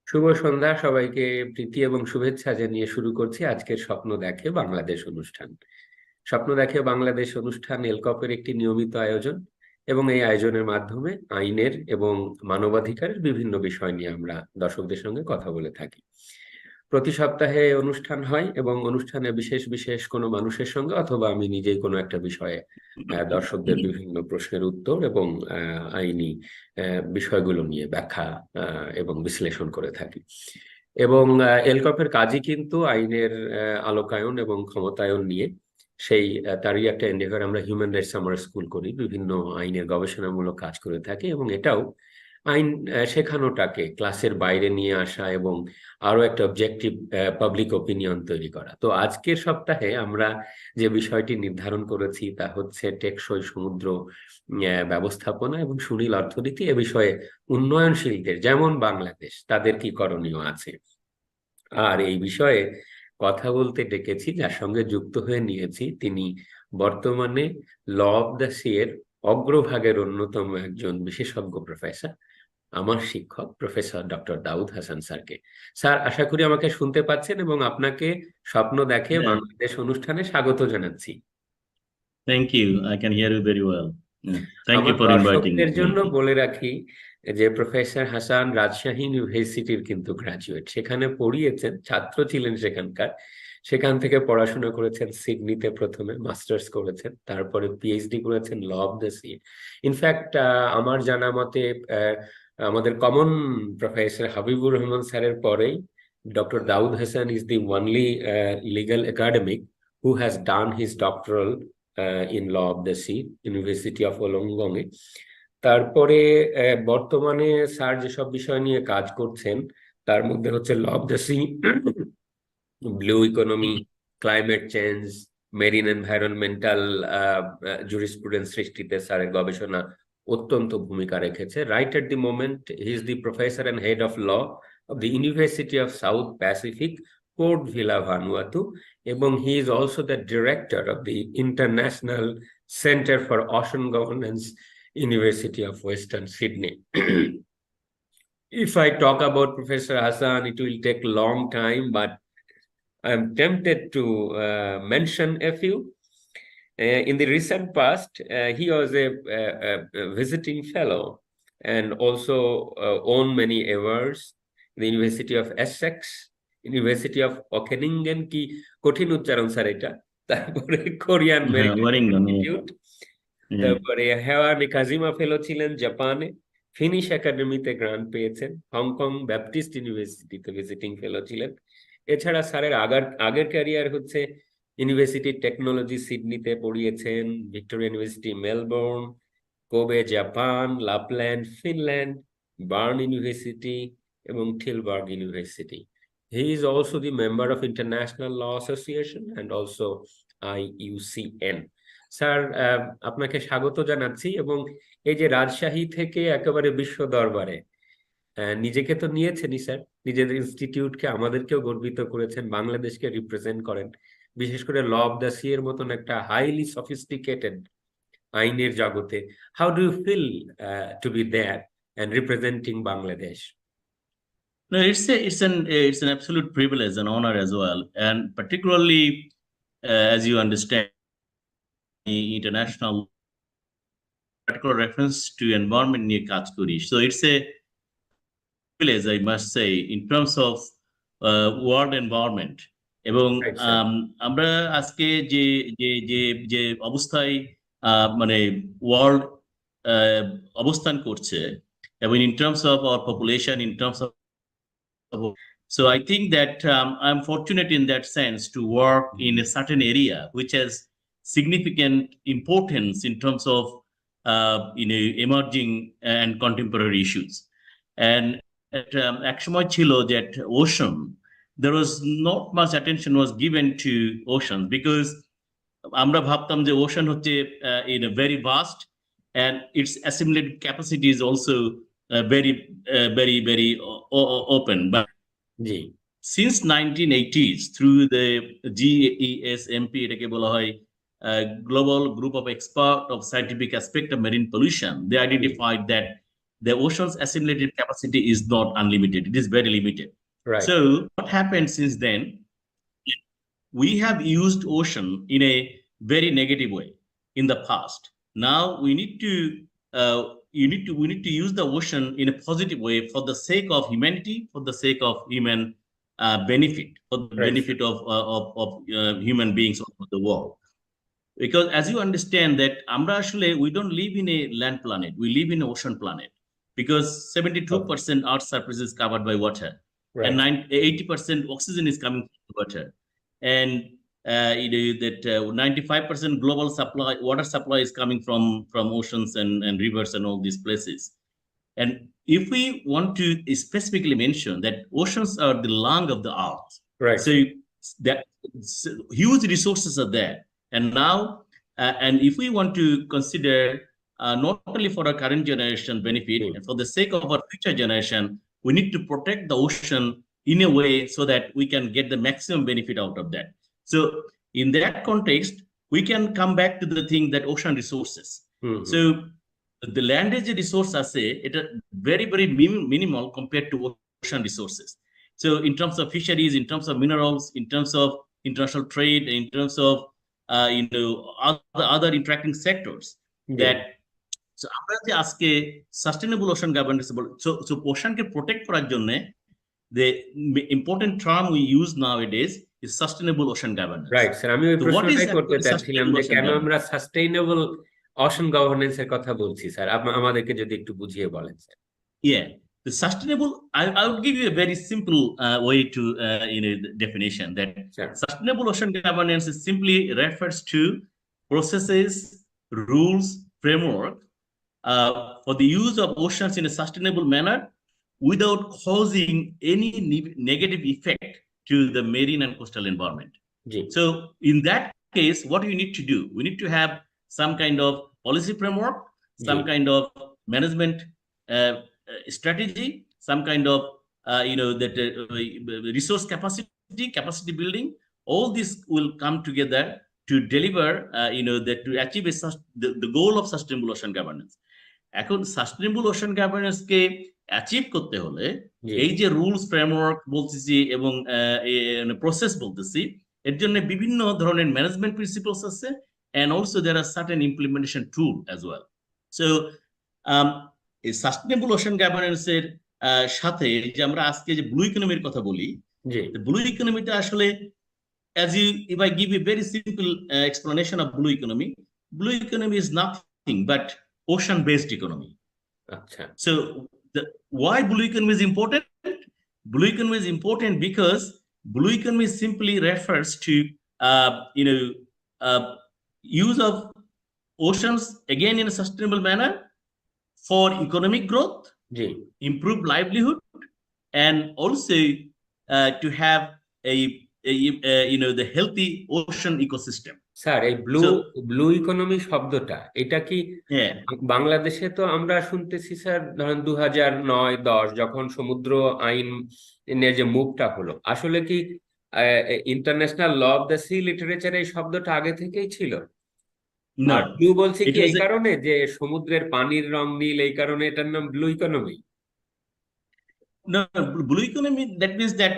শুভ সন্ধ্যা সবাইকে। প্রীতি এবং শুভেচ্ছা জানিয়ে শুরু করছি আজকের স্বপ্ন দেখে বাংলাদেশ অনুষ্ঠান। স্বপ্ন দেখে বাংলাদেশ অনুষ্ঠান এলকপের একটি নিয়মিত আয়োজন, এবং এই আয়োজনের মাধ্যমে আইনের এবং মানবাধিকারের বিভিন্ন বিষয় নিয়ে আমরা দর্শকদের সঙ্গে কথা বলে থাকি। প্রতি সপ্তাহে অনুষ্ঠান হয় এবং অনুষ্ঠানে বিশেষ বিশেষ কোনো মানুষের সঙ্গে অথবা আমি নিজেই কোনো একটা বিষয়ে দর্শকদের বিভিন্ন প্রশ্নের উত্তর এবং আইনি বিষয়গুলো নিয়ে ব্যাখ্যা এবং বিশ্লেষণ করে থাকি। এবং এলকপের কাজই কিন্তু আইনের আলোকায়ন এবং ক্ষমতায়ন নিয়ে। সেই তারই একটা এন্ডেভার আমরা হিউম্যান রাইটস সামার স্কুল করি, বিভিন্ন আইনের গবেষণামূলক কাজ করে থাকি, এবং এটাও আইন শেখানোটাকে ক্লাসের বাইরে নিয়ে আসা এবং আরো একটা অবজেক্টিভ পাবলিক ওপিনিয়ন তৈরি করা। তো আজকের সপ্তাহে আমরা যে বিষয়টি নির্ধারণ করেছি তা হচ্ছে টেকসই সমুদ্র ব্যবস্থাপনা এবং সুনীল অর্থনীতি। এ বিষয়ে উন্নয়নশীলদের যেমন বাংলাদেশ তাদের কি করণীয় আছে, আর এই বিষয়ে কথা বলতে ডেকেছি, যার সঙ্গে যুক্ত হয়ে নিয়েছি তিনি বর্তমানে ল অফ দ্য সি এর অগ্রভাগের অন্যতম একজন বিশেষজ্ঞ প্রফেসর, আমার শিক্ষক প্রফেসর ডক্টর দাউদ হাসান স্যারকে। স্যার, আশা করি আমাকে শুনতে পাচ্ছেন এবং আপনাকে স্বপ্ন দেখে Yeah, বাংলাদেশ অনুষ্ঠানে স্বাগত জানাচ্ছি। thank you. I can hear you very well. Yeah. Thank you আমার for inviting দর্শকদের me. জন্য বলে রাখি যে প্রফেসর হাসান রাজশাহী ইউনিভার্সিটির কিন্তু গ্রাজুয়েট, সেখানে পড়িয়েছেন, ছাত্র ছিলেন সেখানকার। সেখান থেকে পড়াশোনা করেছেন সিডনিতে, প্রথমে মাস্টার্স করেছেন, তারপরে পিএইচডি করেছেন law of the sea. In fact আমার জানা মতে আমাদের কমন প্রফেসর হাবিবুর রহমান স্যারের পরেই doctor Daud Hasan is the only legal academic who has done his doctoral in law of the sea, university of Wollongong এ। তারপরে বর্তমানে স্যার যেসব বিষয় নিয়ে কাজ করছেন তার মধ্যে হচ্ছে law of the sea, blue economy, climate change, marine environmental jurisprudence সৃষ্টিতে স্যারের গবেষণা অত্যন্ত ভূমিকা রেখেছে। Right at the moment he is the professor and head of law of the University of South Pacific, Port Vila, Vanuatu, এবং he is also the director of the International centre for ocean Governance, University of Western Sydney. If I talk about Professor Hassan, it will take a long time, but I'm tempted to mention a few. In the recent past, he was a visiting fellow and also won many awards. The University of Essex, University of Wageningen, কি কঠিন উচ্চারণ sir এটা, তারপরে Korean maritime institute, তারপরে হেওয়া নিকাজিমা ফেলো ছিলেন জাপানে, finish একাডেমিতে grant পেয়েছেন, হংকং ব্যাপটিস্ট ইউনিভার্সিটিতে ভিজিটিং ফেলো ছিলেন। এছাড়া স্যারের আগের ক্যারিয়ার হচ্ছে ইউনিভার্সিটি টেকনোলজি সিডনিতে পড়িয়েছেন, Victoria University Melbourne, Kobe Japan, Lapland Finland, Bern University এবং Tilburg University. He is also the member of International Law Association and also IUCN। Sir, আপনাকে স্বাগত জানাচ্ছি। এবং এই যে রাজশাহী থেকে একেবারে বিশ্ব দরবারে নিজেকে তো নিয়েছেনই স্যার, নিজেদের ইনস্টিটিউটকে, আমাদেরকেও গর্বিত করেছেন, বাংলাদেশকে রিপ্রেজেন্ট করেন, বিশেষ করে ল অফ দ্য সি এর মতন একটা হাইলি সফিস্টিকেটেড আইনের জগতে। How do you feel to be there and representing Bangladesh? No, it's an absolute privilege and honor as well, and particularly as you understand, international particular reference to environment নিয়ে কাজ করি, so it's a privilege, I must say, in terms of world environment. এবং আমরা আজকে যে যে যে যে অবস্থায় মানে ওয়ার্ল্ড অবস্থান করছে, এবং in terms of our population, in terms of, so I think that I'm fortunate in that sense to work in a certain area which has significant importance in terms of emerging and contemporary issues. And at এক সময় ছিল that ocean, there was not much attention was given to oceans, because আমরা ভাবতাম যে ocean হচ্ছে in a very vast, and its assimilated capacity is also very open. But since 1980s, through the GESMP, এটাকে বলা হয় Global Group of Experts of Scientific Aspect of Marine Pollution, they identified that the ocean's assimilated capacity is not unlimited. It is very limited. Right. So what happened since then? We have used ocean in a very negative way in the past. Now we need to we need to use the ocean in a positive way for the sake of humanity, for the sake of human benefit, for the Right. benefit of human beings all over the world. Because as you understand that we don't live in a land planet, we live in an ocean planet, because 72% Earth's surface is covered by water, Right. and 80% oxygen is coming from the water, and 95% global water supply is coming from oceans and rivers and all these places. And if we want to specifically mention that oceans are the lung of the earth, Right. so that huge resources are there. And now, and if we want to consider not only for our current generation benefit, and for the sake of our future generation, we need to protect the ocean in a way so that we can get the maximum benefit out of that. So in that context, we can come back to the thing that ocean resources. So the land as a resource it is very, very minimal compared to ocean resources. So in terms of fisheries, in terms of minerals, in terms of international trade, in terms of other interacting sectors, that so আমরা যে আজকে sustainable ocean governance so ওশানকে protect করার জন্য the important term we use nowadays is sustainable ocean governance. Right, sir. আমি ওই প্রশ্নটাই করতে চাচ্ছিলাম যে কেন আমরা সাস্টেইনেবল ওশান গভর্নেন্স এর কথা বলছি, স্যার। আমাদেরকে যদি একটু বুঝিয়ে বলেন, sir. Yeah, the sustainable. I would give you a very simple way to the definition that sustainable ocean governance is simply refers to processes, rules, framework for the use of oceans in a sustainable manner without causing any negative effect to the marine and coastal environment. So in that case, what we need to do? We need to have some kind of policy framework, some kind of management strategy, some kind of resource capacity building. All this will come together to deliver to achieve the goal of sustainable ocean governance. এখন sustainable ocean governance কে achieve করতে হলে এই যে rules framework বলতেছি এবং process বলতেছি, এর জন্য বিভিন্ন ধরনের ম্যানেজমেন্ট প্রিন্সিপলস আছে, and also there are certain implementation tool as well. So এই সাস্টেনেবল ওশান গভর্নেন্স এর সাথে যে আমরা আজকে যে ব্লু ইকোনমির কথা বলি, ব্লু ইকোনমিটা আসলে if I give you a very simple explanation of blue economy is nothing but ocean-based economy. So why blue economy is important? Blue economy is important because blue economy simply refers to use of oceans again in a sustainable manner for economic growth, improve livelihood, and also to have the healthy ocean ecosystem. Sir, এই blue economy শব্দটা এটা কি বাংলাদেশে তো আমরা শুনতেছি, sir, ধরেন 2009-10 যখন সমুদ্র আইনের যে মুভটা হলো, আসলে কি international law of the sea লিটারেচারে এই শব্দটা আগে থেকেই ছিল? না, ব্লু বলছি কি এই কারণে যে সমুদ্রের পানির রং নীল, এই কারণে এটার নাম blue economy? No, blue economy, that means that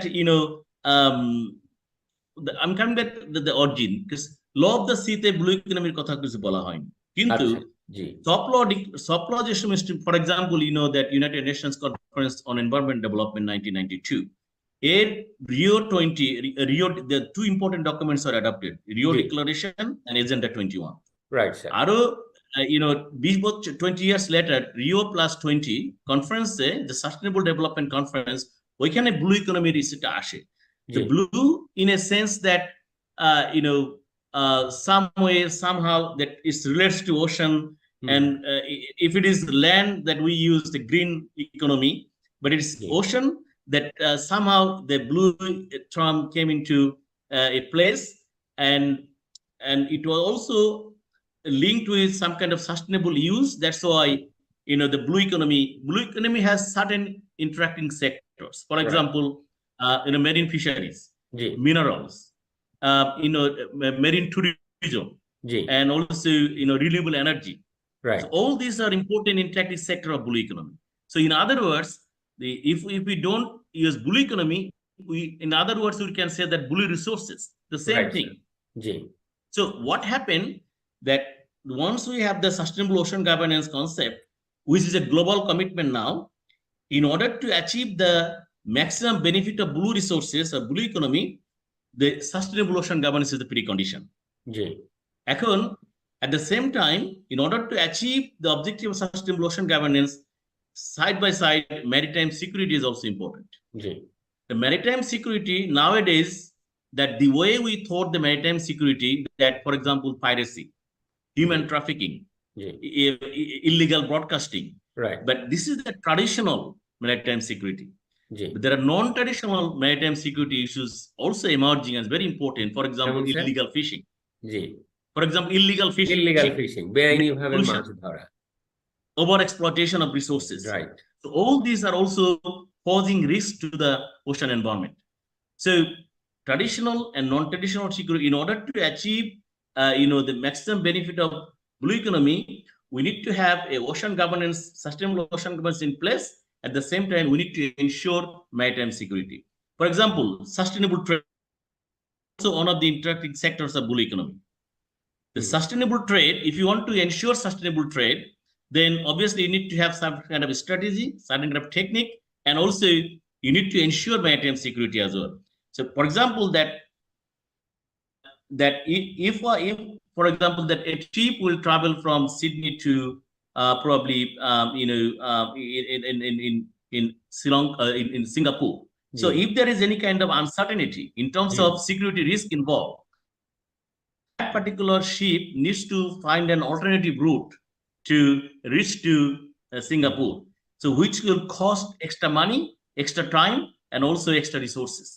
I'm coming back to the origin, because law of the sea তে blue economy কথা কিছু বলা হয়নি, কিন্তু soft law যে সমস্ত, for example, that United Nations Conference on Environment Development 1992, এর Rio 20, the two important documents are adopted, Rio Declaration and Agenda 21. Right, sir. আরো 20 years later, Rio plus 20 conference, the Sustainable Development Conference, ওইখানে blue economy রিসিটা আসে. The blue, in a sense that some way, somehow, that it relates to ocean, and if it is land, that we use the green economy, but it's ocean that somehow the blue term came into a place, and it was also linked with some kind of sustainable use. That's why the blue economy has certain interacting sectors. For example, marine fisheries, minerals, marine tourism, and also renewable energy. Right. So all these are important interactive sector of blue economy. So in other words, if we don't use blue economy, in other words, we can say that blue resources, the same Right, thing. G So what happened that once we have the sustainable ocean governance concept, which is a global commitment now, in order to achieve the maximum benefit of blue resources or blue economy, the sustainable ocean governance is the precondition. জি এখন, at the same time, in order to achieve the objective of sustainable ocean governance, side by side, maritime security is also important. G The maritime security nowadays, that the way we thought the maritime security, that for example, piracy, human trafficking, G illegal broadcasting, right but this is the traditional maritime security. G But there are non-traditional maritime security issues also emerging as very important. For example, যেমন sir illegal fishing. জি For example, illegal fishing, illegal fishing বেআইনিভাবে pollution, মাছ ধরা over exploitation of resources. Right So all these are also posing risk to the ocean environment. So traditional and non-traditional security, in order to achieve, the maximum benefit of blue economy, we need to have a ocean governance, sustainable ocean governance in place. At the same time, we need to ensure maritime security. For example, sustainable trade, also one of the interacting sectors of blue economy. The sustainable trade, if you want to ensure sustainable trade, then obviously you need to have some kind of strategy, some kind of technique, and also you need to ensure maritime security as well. So, for example, that if for example, that a ship will travel from Sydney to probably in Singapore. So, if there is any kind of uncertainty in terms of security risk involved, that particular ship needs to find an alternative route to reach to Singapore, so which will cost extra money, extra time, and also extra resources.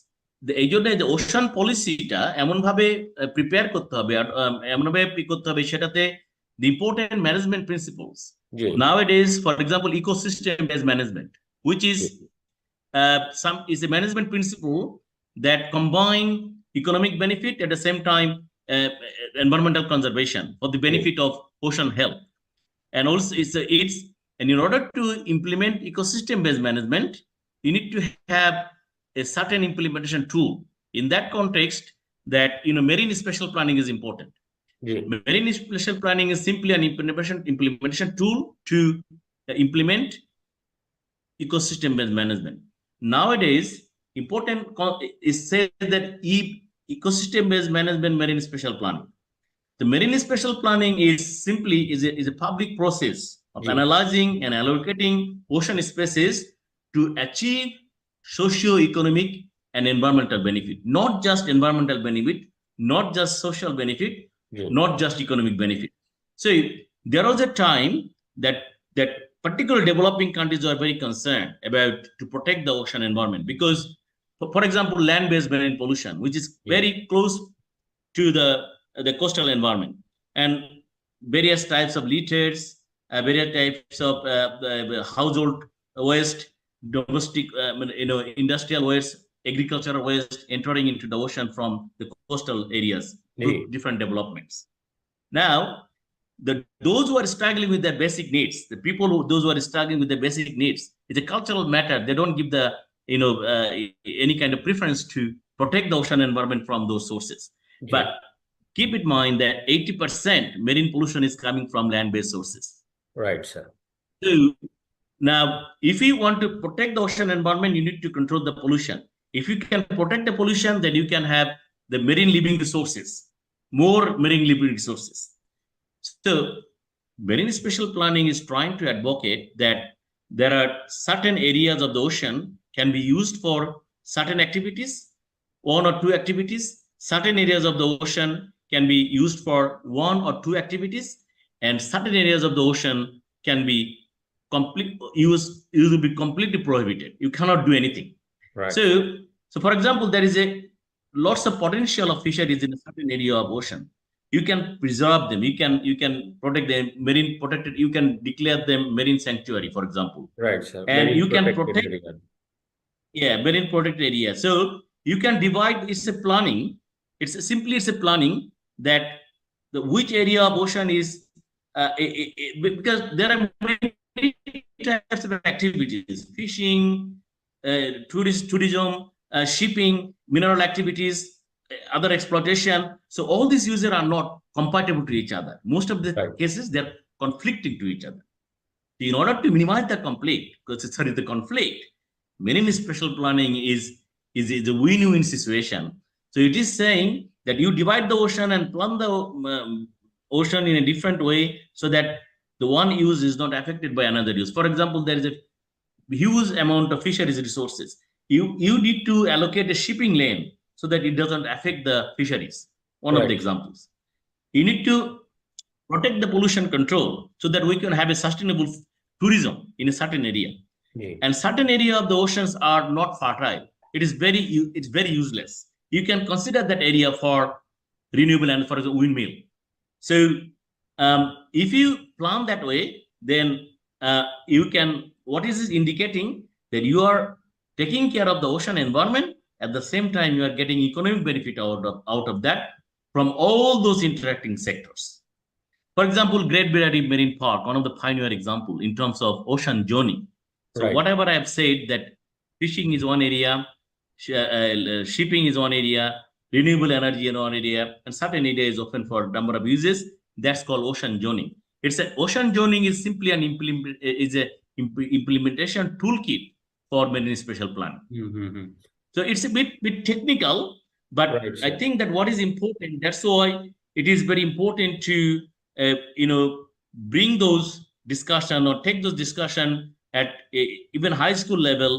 এই জন্য যে ocean পলিসিটা এমন ভাবে prepare করতে হবে, এমন ভাবে করতে হবে সেটাতে the important management principles nowadays, for example, ecosystem based management, which is is a management principle that combine economic benefit at the same time environmental conservation for the benefit of ocean health. And also and in order to implement ecosystem based management, you need to have a certain implementation tool. In that context, that marine special planning is important. Marine special planning is simply an implementation tool to implement ecosystem based management. Nowadays, important is said that ecosystem based management, marine special planning. The marine special planning is simply is a public process of analyzing and allocating ocean spaces to achieve socio-economic and environmental benefit, not just environmental benefit, not just social benefit, not just economic benefit. So there was a time that particular developing countries are very concerned about to protect the ocean environment because, for example, land-based marine pollution, which is very close to the coastal environment, and various types of litters, various types of household waste, domestic, industrial waste, agricultural waste entering into the ocean from the coastal areas through different developments. Now, those who are struggling with their basic needs, those who are struggling with their basic needs, it's a cultural matter. They don't give the any kind of preference to protect the ocean environment from those sources. But keep in mind that 80% marine pollution is coming from land-based sources. Right, sir. So now, if you want to protect the ocean environment, you need to control the pollution. If you can protect the pollution, then you can have the marine living resources, more marine living resources. So marine special planning is trying to advocate that there are certain areas of the ocean can be used for certain activities, one or two activities. Certain areas of the ocean can be used for one or two activities, and certain areas of the ocean can be completely prohibited. You cannot do anything. Right. So for example, there is lots of potential of fisheries in a certain area of ocean. You can preserve them. You can protect them, marine protected. You can declare them marine sanctuary, for example. Right, sir. And you can protect. Marine protected area. So you can divide. It's a planning. It's a planning that which area of ocean is because there are many types of activities: fishing, tourism, shipping, mineral activities, other exploitation. So all these uses are not compatible to each other. Most of the Right. cases, they're conflicting to each other. In order to minimize the conflict, marine special planning is a win-win situation. So it is saying that you divide the ocean and plan the ocean in a different way so that the one use is not affected by another use. For example, there is a huge amount of fisheries resources. You need to allocate a shipping lane so that it doesn't affect the fisheries. One of the Right. examples. You need to protect the pollution control so that we can have a sustainable tourism in a certain area. Yeah. And certain area of the oceans are not fertile. It's very useless. You can consider that area for renewable and for the windmill. So if you plan that way, then you can, what is this indicating? That you are taking care of the ocean environment, at the same time you are getting economic benefit out of that from all those interacting sectors. For example, Great Barrier Reef Marine Park, one of the pioneer example in terms of ocean journey. So Right. whatever I have said, that fishing is one area, shipping is one area, renewable energy in one area, and certain area is open for a number of uses. That's called ocean zoning. It's a ocean zoning is simply an implementation toolkit for marine special planning. Mm-hmm. So it's a bit technical, but Right, I sir. think that what is important, that's why it is very important to bring those discussion or take those discussion at even high school level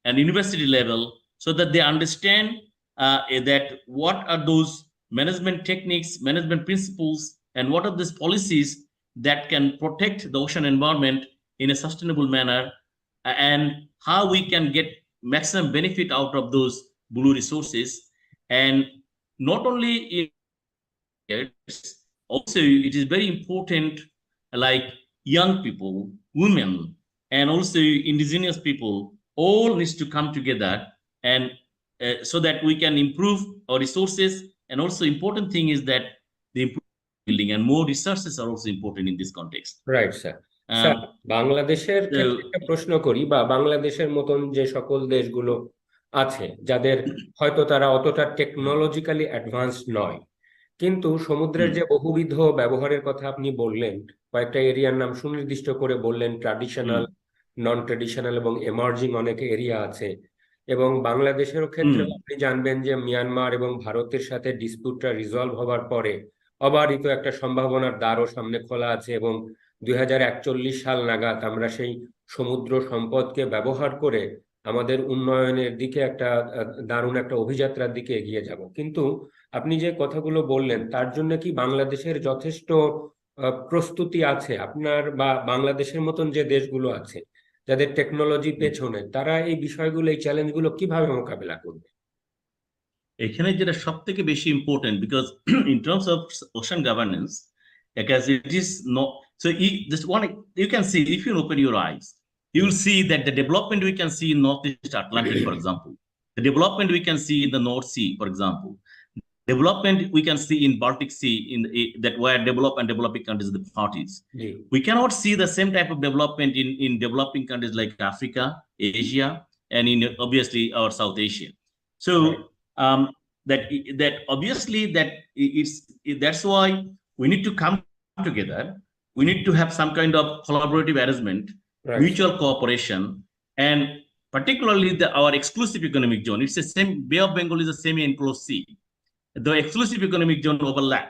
and university level, so that they understand that what are those management techniques, management principles, and what are these policies that can protect the ocean environment in a sustainable manner, and how we can get maximum benefit out of those blue resources. And not only also it is very important, like young people, women, and also indigenous people, all needs to come together, and so that we can improve our resources. And also important thing is that the building and more resources are also important in this context. Right sir. Sir, বাংলাদেশের So ক্ষেত্রে একটা প্রশ্ন করি, বা বাংলাদেশের মতন যে সকল দেশগুলো আছে যাদের হয়তো তারা অতটা টেকনোলজিক্যালি অ্যাডভান্সড নয়, কিন্তু সমুদ্রের যে বহুবিধ ব্যবহারের কথা আপনি বললেন, কয়েকটা এরিয়ার নাম সুনির্দিষ্ট করে বললেন, ট্র্যাডিশনাল, নন ট্র্যাডিশনাল এবং এমার্জিং অনেক এরিয়া আছে। এবং বাংলাদেশের ক্ষেত্রে আপনি জানবেন যে মিয়ানমার এবং ভারতের সাথে ডিসপিউটটা রিজলভ হবার পরে অবারিত একটা সম্ভাবনার দ্বারও সামনে খোলা আছে, এবং 2041 সাল নাগাদ আমরা সেই সমুদ্র সম্পদকে ব্যবহার করে আমাদের উন্নয়নের দিকে একটা দারুণ একটা অভিযাত্রার দিকে এগিয়ে যাব। কিন্তু আপনি যে কথাগুলো বললেন, তার জন্য কি বাংলাদেশের যথেষ্ট প্রস্তুতি আছে আপনার, বা বাংলাদেশের মতন যে দেশগুলো আছে যাদের টেকনোলজি পেছনে, তারা এই বিষয়গুলো, এই চ্যালেঞ্জগুলো কিভাবে মোকাবেলা করবে? এখানে যেটা সব থেকে বেশি important, because in terms of ocean governance, because it is not so just one, you can see, if you open your eyes, you will see that the development we can see in Northeast Atlantic, for example, the development we can see in the North Sea, for example, development we can see in Baltic Sea, in that where developed and developing countries, the parties. We cannot see the same type of development in developing countries like Africa, Asia, and in obviously our South Asia. So that obviously that that's why we need to come together. We need to have some kind of collaborative arrangement, mutual cooperation, and particularly our exclusive economic zone. It's the same, Bay of Bengal is the semi-enclosed sea. The exclusive economic zone overlap.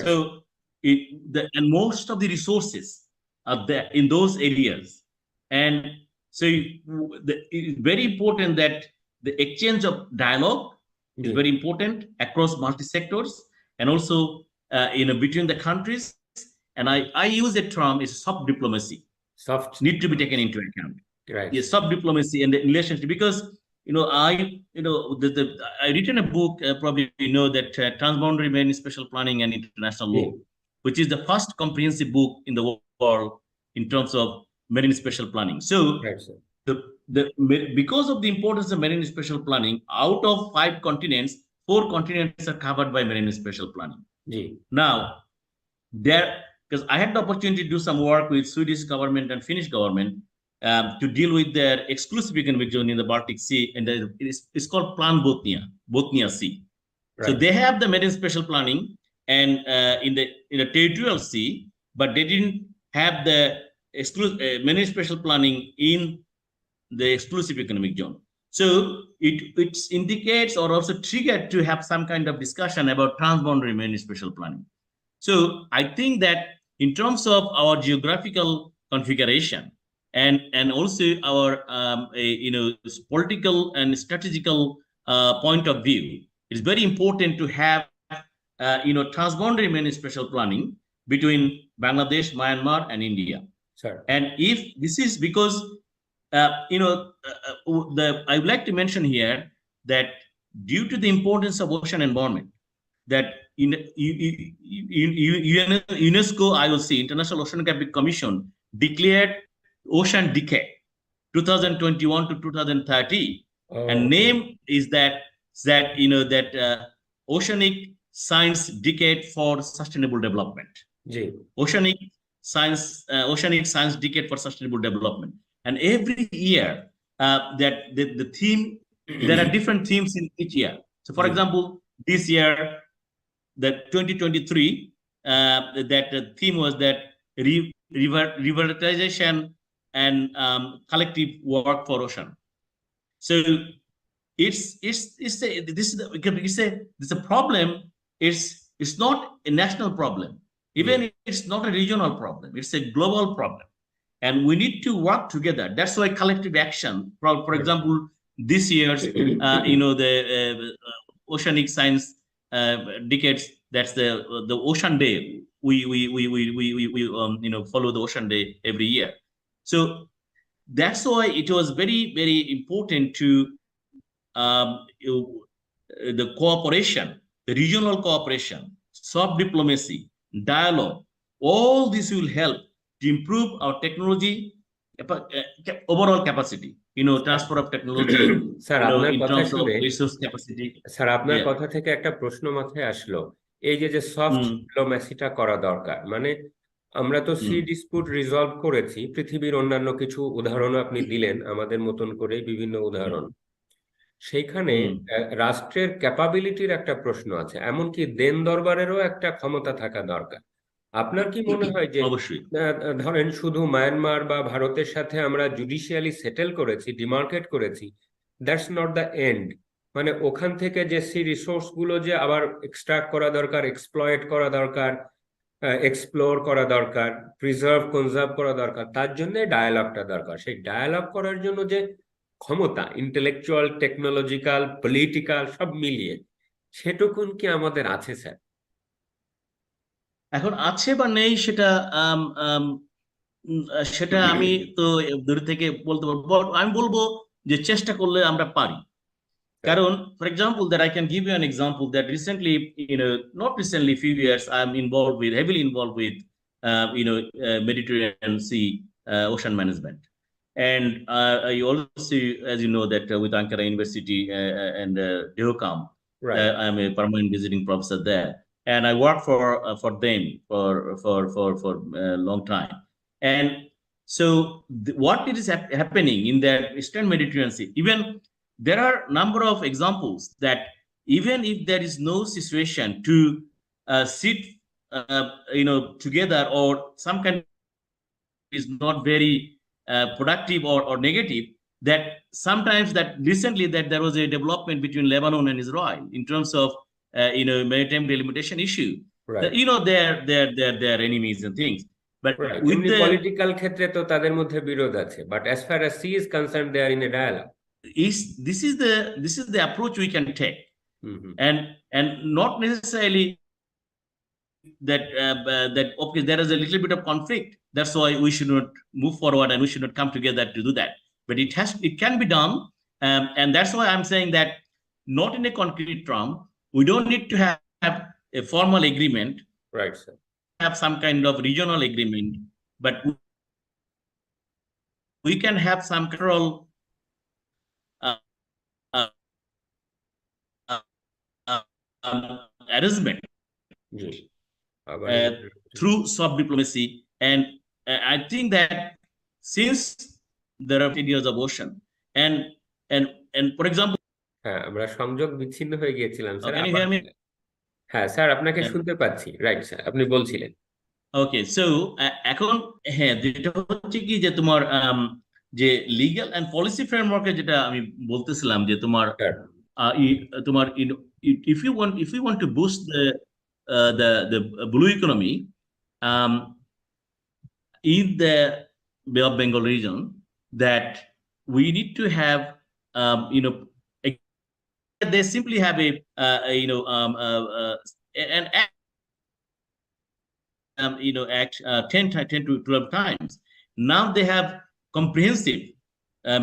So and most of the resources are there in those areas. And so it's very important that the exchange of dialogue is very important across multi-sectors, and also between the countries. And I use a term, is soft diplomacy. Soft need to be taken into account. Right. Yes, soft diplomacy and the relationship, because I written a book, probably you know, that Transboundary Marine Special Planning and International Law, which is the first comprehensive book in the world in terms of marine special planning. So because of the importance of marine special planning, out of 5 continents, 4 continents are covered by marine special planning. Now, because I had the opportunity to do some work with Swedish government and Finnish government, to deal with their exclusive economic zone in the Baltic Sea, and it's called Plan Bothnia Sea. So Right. they have the marine spatial planning and in the territorial sea, but they didn't have the marine spatial planning in the exclusive economic zone. So it indicates or also triggered to have some kind of discussion about transboundary marine spatial planning. So I think that in terms of our geographical configuration and also our political and strategical point of view, it's very important to have transboundary marine spatial planning between Bangladesh, Myanmar, and India. Sure. And if this is because I would like to mention here that due to the importance of ocean environment, that in UNESCO IOC, International Oceanographic Commission, declared Ocean Decade 2021 to 2030, and name is that Oceanic Science Decade for Sustainable Development. Oceanic Science Decade for Sustainable Development. And every year, that the theme, there are different themes in each year. So, for example, this year, the 2023, that the theme was that revitalization and collective work for ocean. So it's a problem. It's not a national problem. Even it's not a regional problem. It's a global problem. And we need to work together. That's why collective action, for example, this year's, the Oceanic Science Decades, that's the Ocean Day. We follow the Ocean Day every year. So that's why it was very, very important to the cooperation, the regional cooperation, soft diplomacy, dialogue. All this will help to improve our technology overall capacity, transfer of technology, in terms of resource capacity. Sir, আপনার কথা থেকে একটা প্রশ্ন মাথায় আসলো, এই যে soft ডিপ্লোম্যাসিটা করা দরকার, মানে আমরা তো সি ডিসপুট রিজলভ করেছি, পৃথিবীর অন্যান্য কিছু উদাহরণ আপনি দিলেন আমাদের মতন করে বিভিন্ন উদাহরণ, সেইখানে রাষ্ট্রের ক্যাপাবিলিটির একটা প্রশ্ন আছে, এমনকি দেন দরবারেরও একটা ক্ষমতা থাকা দরকার। আপনার কি মনে হয় যে ধরেন শুধু মায়ানমার বা ভারতের সাথে আমরা জুডিশিয়ালি সেটেল করেছি, ডিমার্কেট করেছি, দ্যাটস নট দ্য এন্ড। মানে ওখান থেকে যে সি রিসোর্স গুলো যে আবার এক্সট্রাক্ট করা দরকার, এক্সপ্লয়েট করা দরকার, এক্সপ্লোর করা দরকার, প্রিজার্ভ কনজার্ভ করা দরকার, তার জন্য ডায়ালগটা দরকার। সেই ডায়ালগ করার জন্য যে ক্ষমতা, ইন্টেলেকচুয়াল, টেকনোলজিক্যাল, পলিটিক্যাল, সব মিলিয়ে সেটুকুন কি আমাদের আছে স্যার? এখন আছে বা নেই সেটা আমি তো দূর থেকে বলতে পারবো। আমি বলবো যে চেষ্টা করলে আমরা পারি। কারণ for example, that I can give you an example that recently, not recently, few years, I'm heavily involved with Mediterranean Sea ocean management. And I also, as you know, that with Ankara University and DEOCAM, I'm a permanent visiting professor there, and I work for them for a long time. And so what is happening in the Eastern Mediterranean Sea, even there are number of examples that even if there is no situation to sit together, or some kind is not very productive or negative, that sometimes that recently that there was a development between Lebanon and Israel in terms of maritime delimitation issue. They're enemies and things, but with the political ক্ষেত্রে তো তাদের মধ্যে বিরোধ আছে, but as far as sea is concerned, they are in a dialogue. This is the approach we can take, and not necessarily that okay, there is a little bit of conflict, that's why we should not move forward and we should not come together to do that. But it can be done, and that's why I'm saying that not in a concrete term. We don't need to have a formal agreement, right, sir. Have some kind of regional agreement, but we can have some control arrangement through soft diplomacy. And I think that since there are areas of ocean, and for example, হ্যাঁ, আমরা সংযোগ বিচ্ছিন্ন হয়ে গিয়েছিলাম sir. can you hear me? হ্যাঁ sir, আপনাকে শুনতে পাচ্ছি। রাইট স্যার, আপনি বলছিলেন। ওকে, সো এখন হ্যাঁ, যেটা হচ্ছে কি যে তোমার যে লিগ্যাল এন্ড পলিসি ফ্রেমওয়ার্কে যেটা আমি বলতেছিলাম যে তোমার তোমার if you want to boost the blue economy in the Bay of Bengal region, that we need to have they simply have an act 10 to 12 times. Now they have comprehensive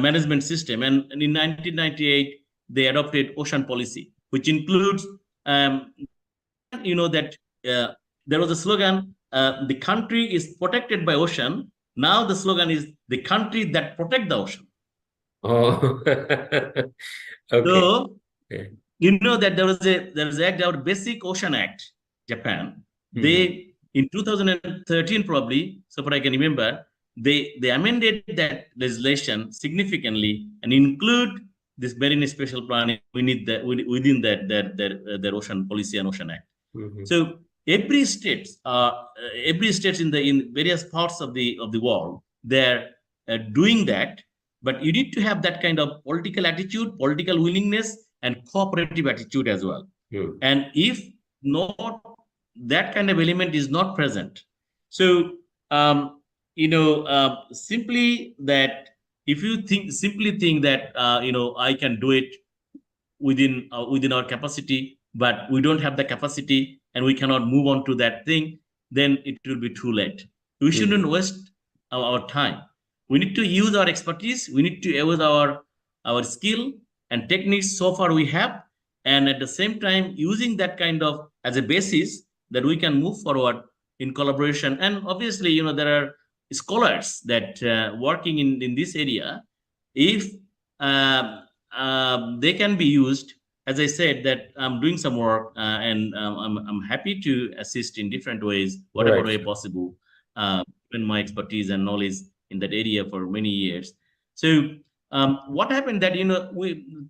management system, and in 1998 they adopted ocean policy, which includes that there was a slogan, the country is protected by ocean. Now the slogan is the country that protect the ocean. Oh, okay. So that there was act, our Basic Ocean Act, Japan. They in 2013 probably, so far I can remember, they amended that legislation significantly and include this marine special planning within their ocean policy and ocean act. So every states in various parts of the world, they're doing that, but you need to have that kind of political attitude, political willingness, and cooperative attitude as well. And if not, that kind of element is not present. So simply that if you simply think that I can do it within our capacity, but we don't have the capacity and we cannot move on to that thing, then it will be too late. We shouldn't waste our time. We need to use our expertise, we need to use our skill and techniques so far we have, and at the same time using that kind of as a basis that we can move forward in collaboration. And obviously there are scholars that working in this area. If they can be used, as I said, that I'm doing some work and I'm happy to assist in different ways, whatever way possible, in my expertise and knowledge in that area for many years. So what happened that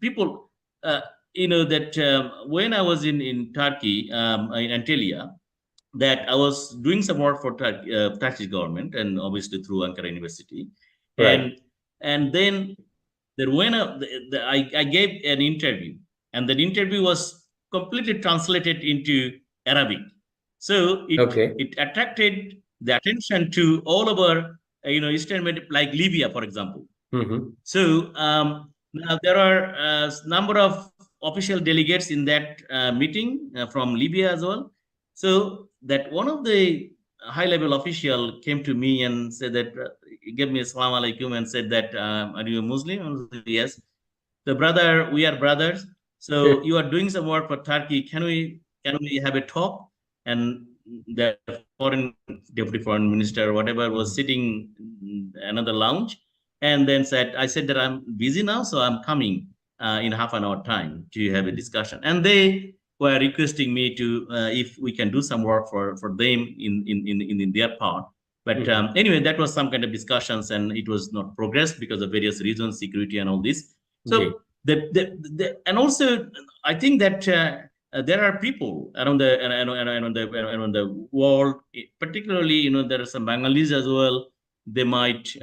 people that when I was in Turkey, in Antalya, that I was doing some work for Turkish government and obviously through Ankara University, and then when I gave an interview, and that interview was completely translated into Arabic. So it attracted the attention to all over Eastern Med, like Libya, for example. So now there are a number of official delegates in that meeting from Libya as well. So that one of the high-level official came to me and said that he gave me Assalamu alaikum and said that are you a Muslim? I said, yes. The brother, we are brothers. So you are doing some work for Turkey. Can we have a talk? And the deputy foreign minister, whatever, was sitting in another lounge, and then I said that I'm busy now, so I'm coming in half an hour time to have a discussion. And they were requesting me to if we can do some work for them in their part. But anyway, that was some kind of discussions, and it was not progressed because of various reasons, security and all this. So and also I think that there are people around the world, particularly there are some Bengalis as well. They might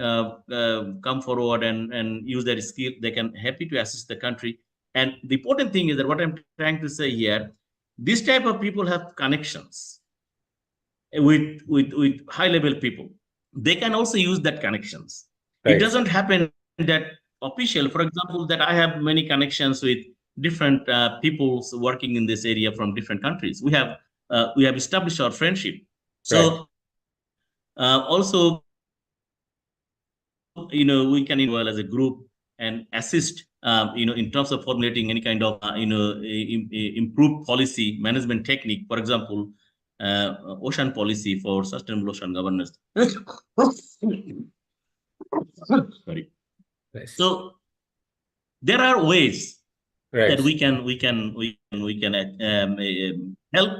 come forward and use their skill. They can happy to assist the country. And the important thing is that what I'm trying to say here, this type of people have connections with high-level people. They can also use that connections. It doesn't happen that official, for example, that I have many connections with different people working in this area from different countries. We have established our friendship. So also we can well as a group and assist in terms of formulating any kind of improved policy management technique, for example ocean policy for sustainable ocean governance. Sorry. So there are ways that we can help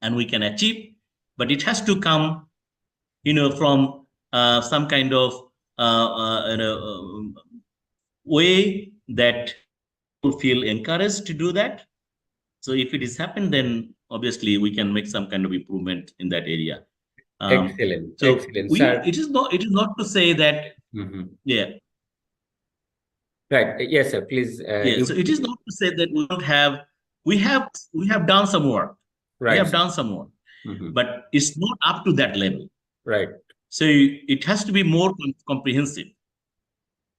and we can achieve, but it has to come from some kind of way that people feel encouraged to do that. So if it is happened, then obviously we can make some kind of improvement in that area. Excellent, So excellent, sir. it is not to say that, Mhm. yeah. Right. Yes, sir. Please. Yeah. So it is not to say that we don't have, we have done some work. We Right, have sir. done some work, Mhm. but it's not up to that level. Right. So it has to be more comprehensive,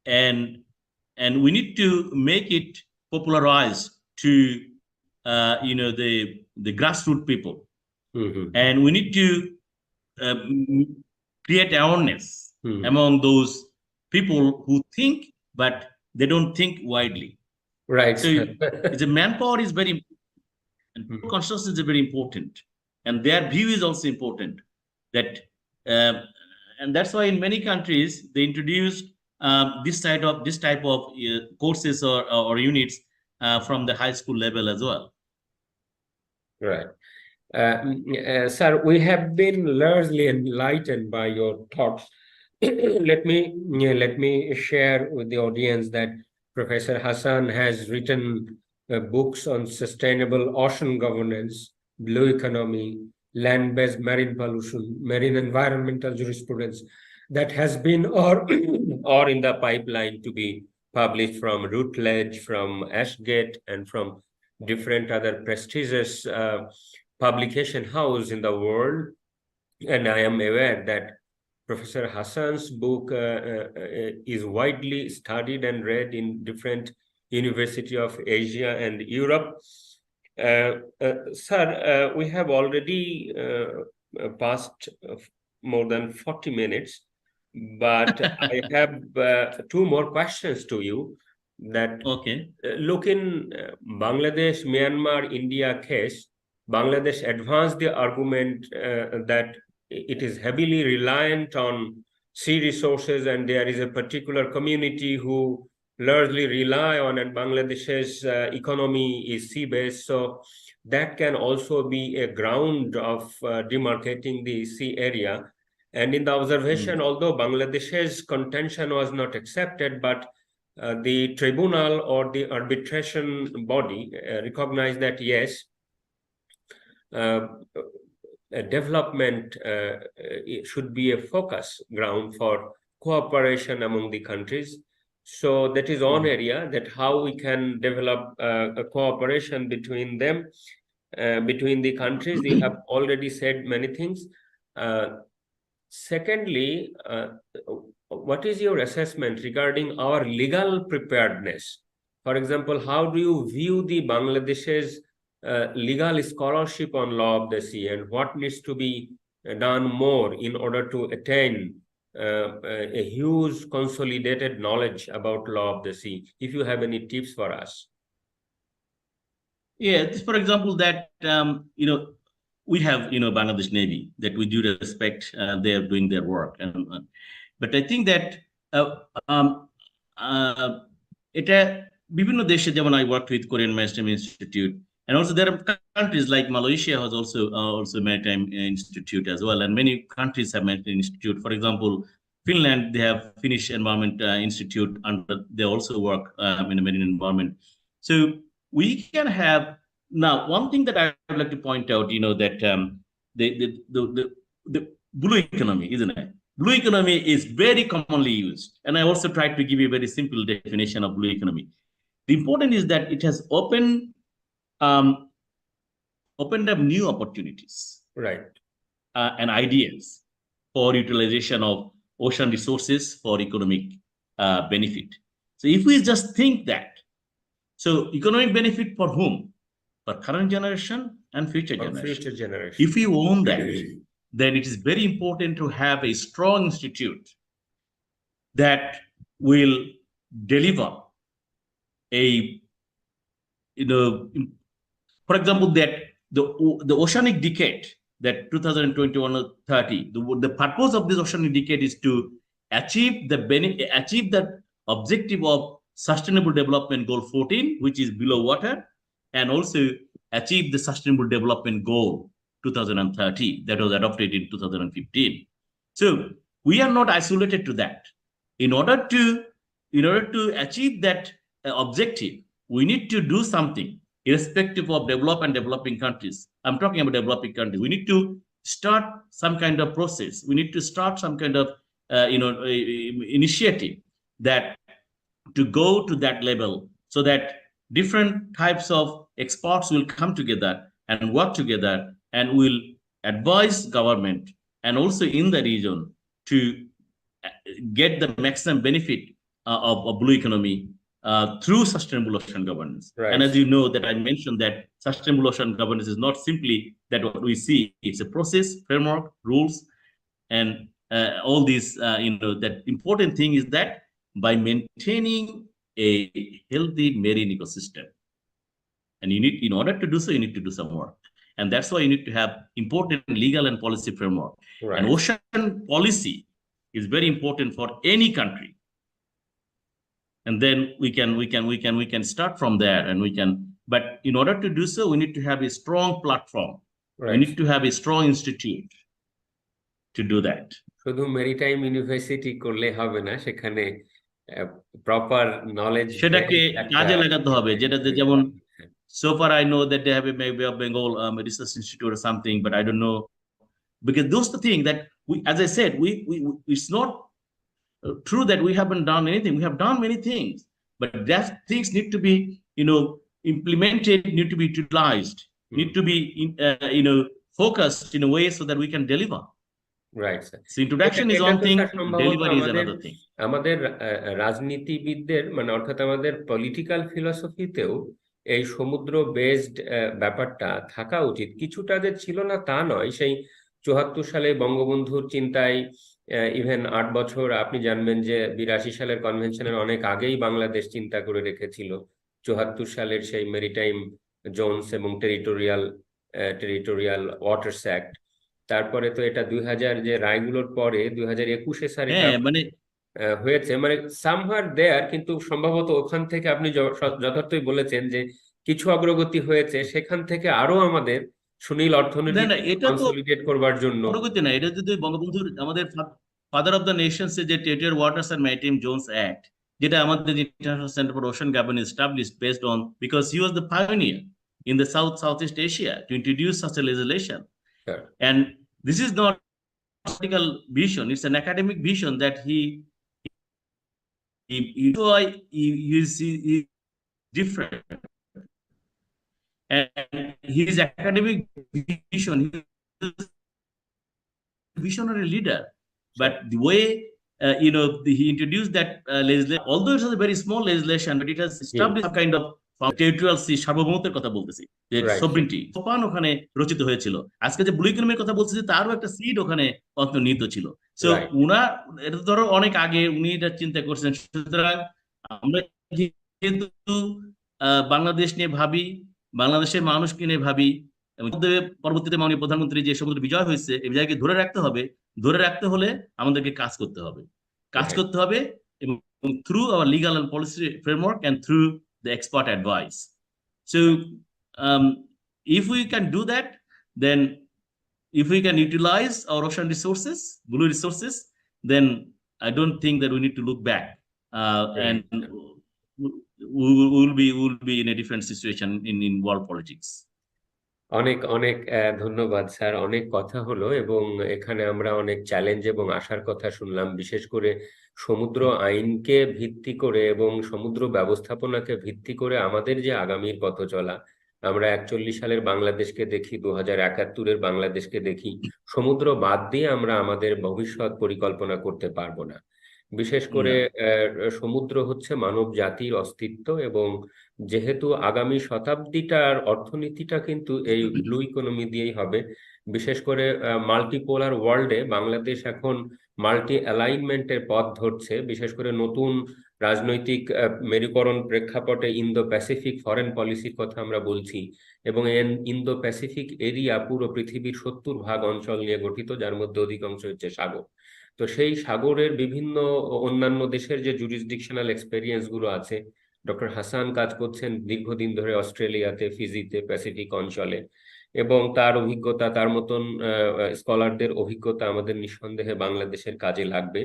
and we need to make it popularized to the grassroots people, Mhm. and we need to create awareness Mhm. among those people who think but they don't think widely. Right, So sir. the manpower is very important, and Mhm. consciousness is very important, and their view is also important. That and that's why in many countries they introduced this type of courses or units from the high school level as well. Right. Sir, we have been largely enlightened by your thoughts. Let me share with the audience that Professor Hassan has written books on sustainable ocean governance, blue economy, land-based marine pollution, marine environmental jurisprudence that has been or in the pipeline to be published from Routledge, from Ashgate, and from different other prestigious publication house in the world. And I am aware that Professor Hassan's book is widely studied and read in different university of Asia and Europe. Sir, we have already passed more than 40 minutes, but I have two more questions to you. That Okay. look in Bangladesh, Myanmar, India case, Bangladesh advanced the argument that it is heavily reliant on sea resources, and there is a particular community who largely rely on, and Bangladesh's economy is sea-based. So that can also be a ground of demarcating the sea area. And in the observation, although Bangladesh's contention was not accepted, but the tribunal or the arbitration body recognized that yes, development should be a focus ground for cooperation among the countries. So that is one area, that how we can develop a cooperation between them, between the countries. We have already said many things. Secondly, what is your assessment regarding our legal preparedness? For example, how do you view the Bangladesh's legal scholarship on law of the sea, and what needs to be done more in order to attain a huge consolidated knowledge about law of the sea? If you have any tips for us. Yeah, for example, that we have Bangladesh Navy that we do respect. They are doing their work, but I think that এটা বিভিন্ন দেশে, যেমন I worked with Korean Maritime Institute, and also there are countries like Malaysia has also maritime institute as well, and many countries have maritime institute. For example, Finland, they have Finnish Environment Institute, and they also work in the marine environment. So we can have now one thing that I would like to point out, that the blue economy, isn't it? Blue economy is very commonly used, and I also tried to give you a very simple definition of blue economy. The important is that it has opened up new opportunities, Right, and ideas for utilization of ocean resources for economic benefit. So if we just think that, so economic benefit for whom? For current generation and future generation. If we own that, then it is very important to have a strong institute that will deliver a, for example, that the oceanic decade, that 2021 or 30, the purpose of this oceanic decade is to achieve the objective of Sustainable Development Goal 14, which is below water, and also achieve the Sustainable Development Goal 2030 that was adopted in 2015. So we are not isolated to that. in order to achieve that objective, we need to do something irrespective of developed and developing countries. I'm talking about developing countries. We need to start some kind of process. We need to start some kind of initiative that to go to that level, so that different types of experts will come together and work together and will advise government and also in the region to get the maximum benefit of blue economy through sustainable ocean governance. Right. And as you know, that I mentioned that sustainable ocean governance is not simply that what we see, it's a process, framework, rules, and all these, that important thing is that by maintaining a healthy marine ecosystem, and in order to do so, you need to do some work. And that's why you need to have important legal and policy framework. Right. And ocean policy is very important for any country. And then we can start from there, and but in order to do so, we need to have a strong platform. Right. We need to have a strong institute to do that. শুধু maritime university করলে হবে না, সেখানে proper knowledge সেটাকে কাজে লাগাতে হবে, যেটাতে যেমন so far I know that they have a maybe a Bengal research institute or something, but I don't know, because those are the thing that we, as I said, we it's not true that we haven't done anything. We have done many things, but that things need to be implemented, need to be utilized, need to be focused in a way so that we can deliver. Right, sir. So introduction is one thing, delivery is another thing. আমাদের রাজনীতিবিদদের মানে অর্থাৎ আমাদের political ফিলসফিতেও এই সমুদ্র based ব্যাপারটা থাকা উচিত। কিছুটা যে ছিল না তা নয়, সেই ৭৪ সালে বঙ্গবন্ধুর চিন্তায় ইভেন ৮ বছর আপনি জানবেন যে ৮২ সালের কনভেনশনের অনেক আগেই বাংলাদেশ চিন্তা করে রেখেছিল ৭৪ সালের সেই মেরিটাইম জোনস এবং টেরিটোরিয়াল ওয়াটার্স অ্যাক্ট। তারপরে তো এটা ২০০০ যে রায়গুলোর পরে ২০২১ সালে হয়েছে, মানে সামহার দেয়ার, কিন্তু সম্ভবত ওখান থেকে আপনি যথার্থই বলেছেন যে কিছু অগ্রগতি হয়েছে, সেখান থেকে আরো আমাদের সুনীল অর্থনীতি কনসলিডেট করবার জন্য অগ্রগতি না। এটা যদি বঙ্গবন্ধুর আমাদের ফাদার অফ দ্য নেশনস যে territorial waters and maritime zones act, যেটা আমাদের international centre for ocean governance established based on, because he was the pioneer in the Southeast Asia to introduce such a legislation. Sure. And this is not a political vision, it's an academic vision that he is different. And his academic vision, he is a visionary leader. But the way he introduced that legislation, although it was a very small legislation, but it has established a kind of territorial sea, সার্বভৌমত্বের কথা বলতেছি, যে সভরেনিটি সোপান ওখানে রচিত হয়েছিল। আজকে যে ব্লু ইকোনমির কথা বলতেছি, তারও একটা সিড ওখানে অন্তর্নিহিত ছিল। সো এটা ধরো অনেক আগে উনি এটা চিন্তা করছেন। সুতরাং আমরা যেহেতু বাংলাদেশ নিয়ে ভাবি, বাংলাদেশের মানুষকে নিয়ে ভাবি, এবং পরবর্তীতে মাননীয় প্রধানমন্ত্রী যে সমুদ্র বিজয় হয়েছে, এই জায়গাকে ধরে রাখতে হবে। ধরে রাখতে হলে আমাদেরকে কাজ করতে হবে, এবং through our legal and policy framework and through the expert advice. So if we can do that, then if we can utilize our ocean resources, blue resources, then I don't think that we need to look back, and we will be in a different situation in world politics. অনেক অনেক ধন্যবাদ sir, অনেক কথা হলো এবং এখানে আমরা অনেক চ্যালেঞ্জ এবং আশার কথা শুনলাম, বিশেষ করে সমুদ্র আইনকে ভিত্তি করে এবং সমুদ্র ব্যবস্থাপনাকে ভিত্তি করে আমাদের যে আগামীর পথ চলা। আমরা ৪১ সালের বাংলাদেশকে দেখি, ২০৭১-এর বাংলাদেশকে দেখি, সমুদ্র বাদ দিয়ে আমরা আমাদের ভবিষ্যৎ পরিকল্পনা করতে পারবো না। বিশেষ করে সমুদ্র হচ্ছে মানব জাতির অস্তিত্ব, এবং যেহেতু আগামী শতাব্দীটার অর্থনীতিটা কিন্তু এই ব্লু ইকোনমি দিয়েই হবে। বিশেষ করে মাল্টিপোলার ওয়ার্ল্ডে বাংলাদেশ এখন মাল্টি অ্যালাইনমেন্টের পথ ধরছে। বিশেষ করে নতুন রাজনৈতিক মেরুকরণ প্রেক্ষাপটে ইন্দো প্যাসিফিক ফরেন পলিসির কথা আমরা বলছি, এবং ইন্দো প্যাসিফিক এরিয়া পুরো পৃথিবীর ৭০% অঞ্চল নিয়ে গঠিত, যার মধ্যে অধিকাংশ হচ্ছে সাগর। তো সেই সাগরের বিভিন্ন অন্যান্য দেশের যে জুরিসডিকশনাল এক্সপেরিয়েন্স গুলো আছে, ডক্টর হাসান কাজ করছেন দীর্ঘদিন ধরে অস্ট্রেলিয়াতে, ফিজিতে, প্যাসিফিক অঞ্চলে, এবং তার অভিজ্ঞতা, তার মতন স্কলারদের অভিজ্ঞতা আমাদের নিঃসন্দেহে বাংলাদেশের কাজে লাগবে।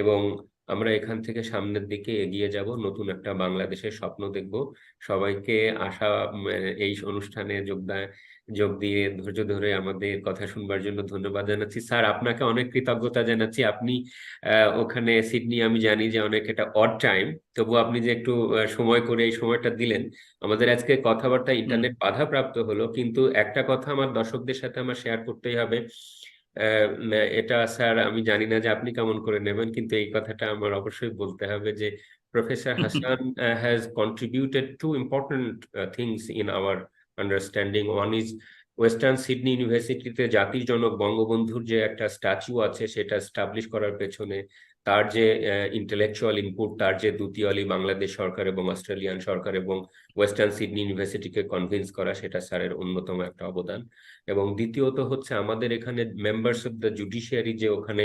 এবং আমরা এখান থেকে সামনের দিকে এগিয়ে যাব, নতুন একটা বাংলাদেশের স্বপ্ন দেখব। সবাইকে এই অনুষ্ঠানে যোগ দিয়ে ধৈর্য ধরে আমাদের কথা শুনবার জন্য ধন্যবাদ জানাচ্ছি। স্যার, আপনাকে অনেক কৃতজ্ঞতা জানাচ্ছি। আপনি ওখানে সিডনি, আমি জানি যে অনেক এটা অড টাইম, তবু আপনি যে একটু সময় করে এই সময়টা দিলেন। আমাদের আজকে কথাবার্তা ইন্টারনেট বাধাপ্রাপ্ত হলো, কিন্তু একটা কথা আমার দর্শকদের সাথে আমার শেয়ার করতেই হবে। এটা স্যার আমি জানি না যে আপনি কেমন করে নেবেন, কিন্তু এই কথাটা আমার অবশ্যই বলতে হবে যে professor Hasan has contributed two important things in our understanding. One is western Sydney ইউনিভার্সিটিতে জাতির জনক বঙ্গবন্ধুর যে একটা স্ট্যাচু আছে, সেটা এস্টাবলিশ করার পেছনে তার যে ইন্টেলেকচুয়াল ইনপুট, তার যে দুতিয়ালি বাংলাদেশ সরকার এবং অস্ট্রেলিয়ান সরকার এবং ওয়েস্টার্ন সিডনি ইউনিভার্সিটিকে কনভিন্স করা, সেটা স্যারের অন্যতম একটা অবদান। এবং দ্বিতীয়ত হচ্ছে আমাদের এখানে মেম্বার্স অফ দ্য জুডিশিয়ারি যে ওখানে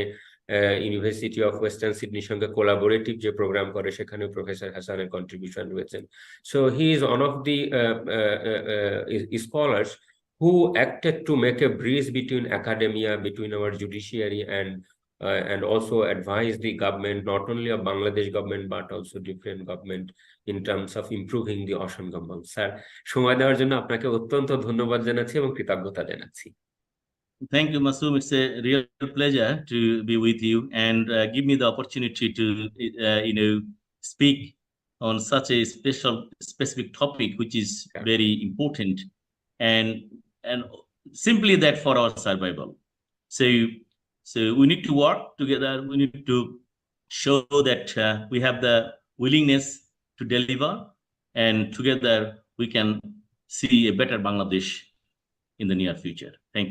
ইউনিভার্সিটি অফ ওয়েস্টার্ন সিডনির সঙ্গে কোলাবোরেটিভ যে প্রোগ্রাম করে, সেখানে প্রফেসর হাসানের কন্ট্রিবিউশন রয়েছেন। So he is one of the scholars who acted to make a bridge between academia, between our judiciary, and also advise the government, not only of Bangladesh government but also different government, in terms of improving the ocean Gambang. Sir, সময় দেওয়ার জন্য আপনাকে অত্যন্ত ধন্যবাদ জানাচ্ছি এবং কৃতজ্ঞতা জানাচ্ছি। Thank you, Masoom. It's a real pleasure to be with you and give me the opportunity to, speak on such a specific topic, which is very important, and simply that for our survival. So we need to work together. We need to show that we have the willingness to deliver, and together we can see a better Bangladesh in the near future. Thank you.